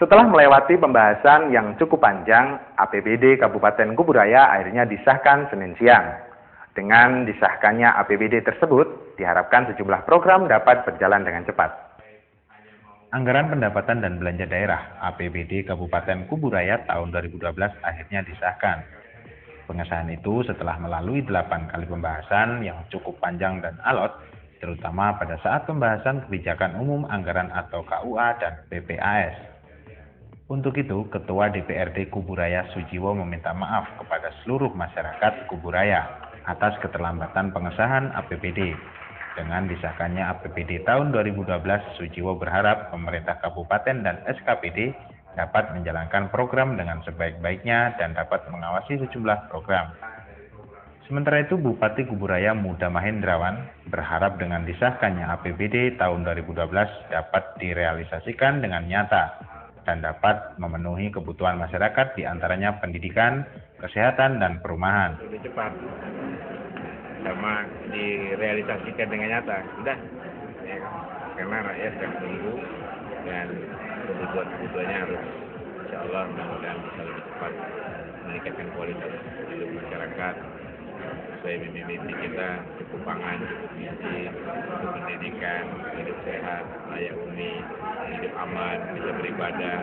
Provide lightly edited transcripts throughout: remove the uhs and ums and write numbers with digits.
Setelah melewati pembahasan yang cukup panjang, APBD Kabupaten Kuburaya akhirnya disahkan Senin siang. Dengan disahkannya APBD tersebut, diharapkan sejumlah program dapat berjalan dengan cepat. Anggaran pendapatan dan belanja daerah APBD Kabupaten Kuburaya tahun 2012 akhirnya disahkan. Pengesahan itu setelah melalui 8 kali pembahasan yang cukup panjang dan alot, terutama pada saat pembahasan kebijakan umum anggaran atau KUA dan PPAS. Untuk itu, Ketua DPRD Kuburaya Sujiwo meminta maaf kepada seluruh masyarakat Kuburaya atas keterlambatan pengesahan APBD. Dengan disahkannya APBD tahun 2012, Sujiwo berharap pemerintah kabupaten dan SKPD dapat menjalankan program dengan sebaik-baiknya dan dapat mengawasi sejumlah program. Sementara itu, Bupati Kuburaya Muda Mahendrawan berharap dengan disahkannya APBD tahun 2012 dapat direalisasikan dengan nyata dan dapat memenuhi kebutuhan masyarakat diantaranya pendidikan, kesehatan, dan perumahan. Lebih cepat sama direalisasikan dengan nyata, sudah ya, karena rakyat akan tunggu dan kebutuhannya harus insya Allah mudah-mudahan bisa lebih cepat meningkatkan kualitas hidup masyarakat sesuai mimpi-mimpi kita, cukup pangan, cukup gizi, cukup pendidikan, hidup sehat, layak huni, hidup aman, bisa beribadah,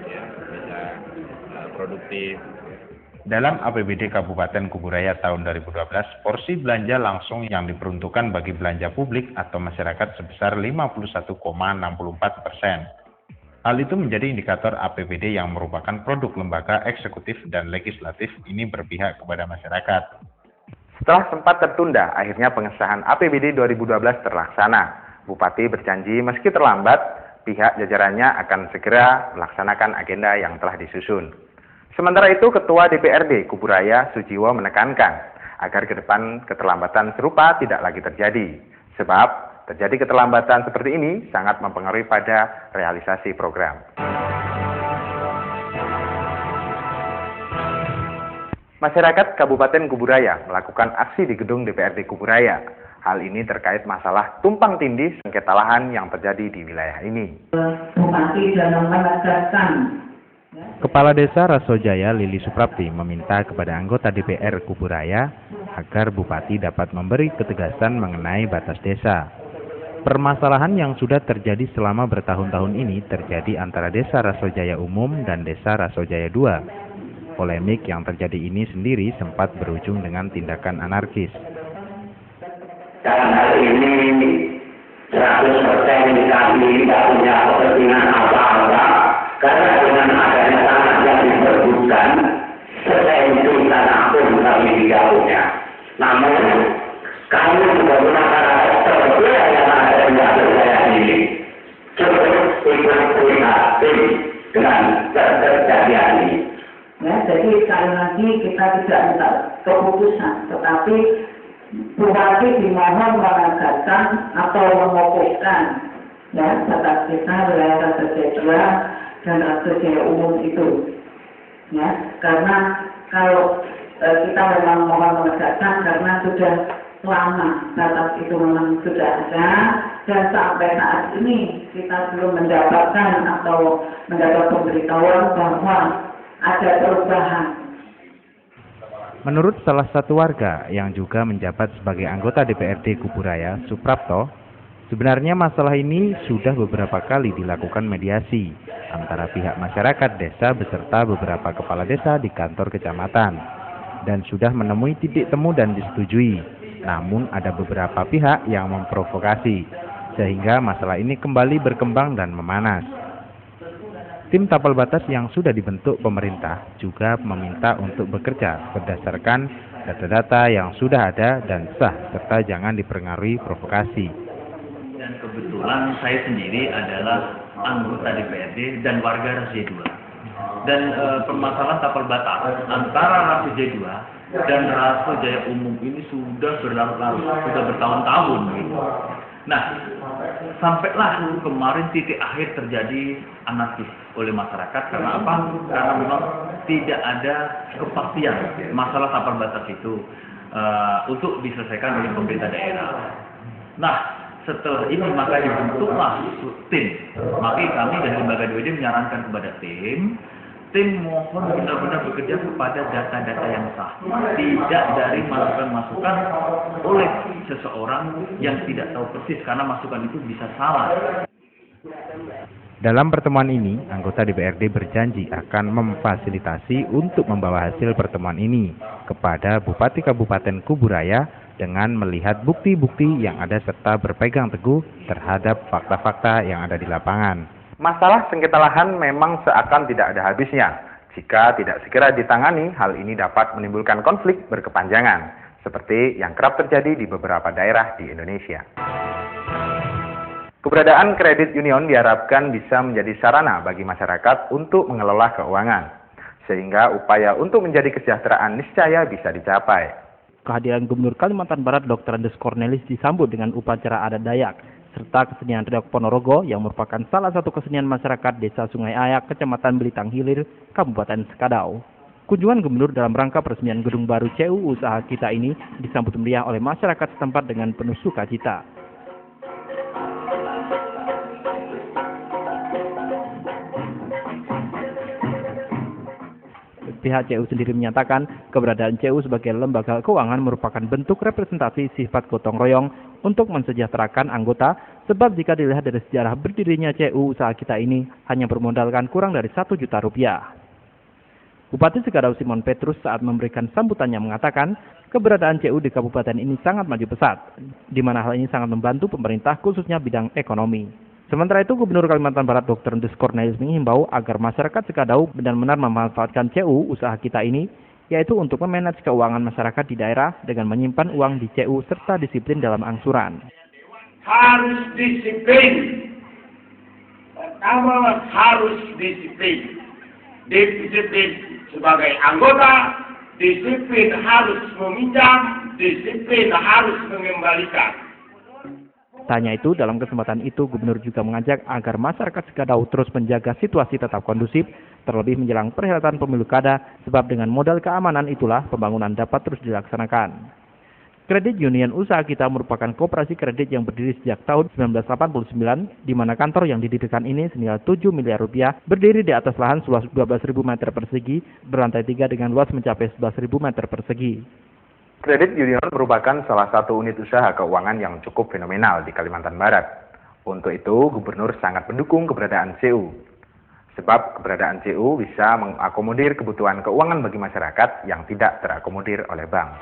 ya, bisa produktif. Dalam APBD Kabupaten Kuburaya tahun 2012, porsi belanja langsung yang diperuntukkan bagi belanja publik atau masyarakat sebesar 51,64%. Hal itu menjadi indikator APBD yang merupakan produk lembaga eksekutif dan legislatif ini berpihak kepada masyarakat. Setelah sempat tertunda, akhirnya pengesahan APBD 2012 terlaksana. Bupati berjanji meski terlambat, pihak jajarannya akan segera melaksanakan agenda yang telah disusun. Sementara itu, Ketua DPRD Kuburaya Sujiwo menekankan agar ke depan keterlambatan serupa tidak lagi terjadi. Sebab terjadi keterlambatan seperti ini sangat mempengaruhi pada realisasi program. Masyarakat Kabupaten Kuburaya melakukan aksi di gedung DPRD Kuburaya. Hal ini terkait masalah tumpang tindih sengketa lahan yang terjadi di wilayah ini. Bupati dalam menegaskan. Kepala Desa Rasojaya Lili Suprapti meminta kepada anggota DPR Kuburaya agar Bupati dapat memberi ketegasan mengenai batas desa. Permasalahan yang sudah terjadi selama bertahun-tahun ini terjadi antara Desa Rasojaya Umum dan Desa Rasojaya II. Polemik yang terjadi ini sendiri sempat berujung dengan tindakan anarkis. Dalam hal ini 100% kami tidak punya kepentingan apa-apa karena dengan adanya tanah yang diperbutkan sesentu tanah pun kami tidak punya. Namun kami juga masyarakat terbelah yang ada di wilayah ini cukup ikut prihatin dengan terjadian ini. Ya, jadi sekali lagi kita tidak minta keputusan, tetapi Bupati dimohon menegaskan atau mengokohkan ya batas desa wilayah Rasojaya dan Rasojaya Umum itu. Ya, karena kalau kita memang mohon menegaskan karena sudah lama batas itu memang sudah ada dan sampai saat ini kita belum mendapatkan atau mendapat pemberitahuan bahwa ada perubahan. Menurut salah satu warga yang juga menjabat sebagai anggota DPRD Kuburaya, Suprapto, sebenarnya masalah ini sudah beberapa kali dilakukan mediasi antara pihak masyarakat desa beserta beberapa kepala desa di kantor kecamatan dan sudah menemui titik temu dan disetujui. Namun ada beberapa pihak yang memprovokasi sehingga masalah ini kembali berkembang dan memanas. Tim tapal batas yang sudah dibentuk pemerintah juga meminta untuk bekerja berdasarkan data-data yang sudah ada dan sah serta jangan dipengaruhi provokasi. Dan kebetulan saya sendiri adalah anggota DPRD dan warga Rasojaya II. Dan permasalahan tapal batas antara Rasojaya II dan Rasojaya Umum ini sudah berlarut-larut, sudah bertahun-tahun gitu. Nah, sampailah kemarin titik akhir terjadi anarkis oleh masyarakat karena apa? Karena memang tidak ada kepastian masalah tapal batas itu untuk diselesaikan oleh pemerintah daerah. Nah, setelah ini maka dibentuklah tim. Maka kami dari lembaga DWD menyarankan kepada tim mohon benar-benar bekerja kepada data-data yang sah, tidak dari masukan-masukan oleh seseorang yang tidak tahu persis, karena masukan itu bisa salah. Dalam pertemuan ini, anggota DPRD berjanji akan memfasilitasi untuk membawa hasil pertemuan ini kepada Bupati Kabupaten Kuburaya dengan melihat bukti-bukti yang ada serta berpegang teguh terhadap fakta-fakta yang ada di lapangan. Masalah sengketa lahan memang seakan tidak ada habisnya. Jika tidak segera ditangani, hal ini dapat menimbulkan konflik berkepanjangan, seperti yang kerap terjadi di beberapa daerah di Indonesia. Keberadaan kredit union diharapkan bisa menjadi sarana bagi masyarakat untuk mengelola keuangan, sehingga upaya untuk menjadi kesejahteraan niscaya bisa dicapai. Kehadiran Gubernur Kalimantan Barat Dr. Andes Cornelis disambut dengan upacara adat Dayak, serta kesenian Reok Ponorogo yang merupakan salah satu kesenian masyarakat Desa Sungai Ayak, Kecamatan Belitang Hilir, Kabupaten Sekadau. Kunjungan Gubernur dalam rangka peresmian gedung baru CU Usaha Kita ini disambut meriah oleh masyarakat setempat dengan penuh sukacita. Pihak CU sendiri menyatakan keberadaan CU sebagai lembaga keuangan merupakan bentuk representasi sifat gotong royong untuk mensejahterakan anggota, sebab jika dilihat dari sejarah berdirinya CU Usaha Kita ini hanya bermodalkan kurang dari 1 juta rupiah. Bupati Sekadau Simon Petrus saat memberikan sambutannya mengatakan keberadaan CU di kabupaten ini sangat maju pesat, di mana hal ini sangat membantu pemerintah khususnya bidang ekonomi. Sementara itu, Gubernur Kalimantan Barat Dr. Andes Cornelis menghimbau agar masyarakat Sekadau benar-benar memanfaatkan CU Usaha Kita ini, yaitu untuk memanage keuangan masyarakat di daerah dengan menyimpan uang di CU serta disiplin dalam angsuran. Harus disiplin. Pertama harus disiplin. Disiplin sebagai anggota, disiplin harus meminjam, disiplin harus mengembalikan. Tanya itu, dalam kesempatan itu Gubernur juga mengajak agar masyarakat Sekadau terus menjaga situasi tetap kondusif, terlebih menjelang perhelatan pemilu kada, sebab dengan modal keamanan itulah pembangunan dapat terus dilaksanakan. Kredit Union Usaha Kita merupakan koperasi kredit yang berdiri sejak tahun 1989, di mana kantor yang didirikan ini senilai 7 miliar rupiah, berdiri di atas lahan seluas 12.000 meter persegi, berlantai 3 dengan luas mencapai 11.000 meter persegi. Kredit union merupakan salah satu unit usaha keuangan yang cukup fenomenal di Kalimantan Barat. Untuk itu, Gubernur sangat mendukung keberadaan CU. Sebab keberadaan CU bisa mengakomodir kebutuhan keuangan bagi masyarakat yang tidak terakomodir oleh bank.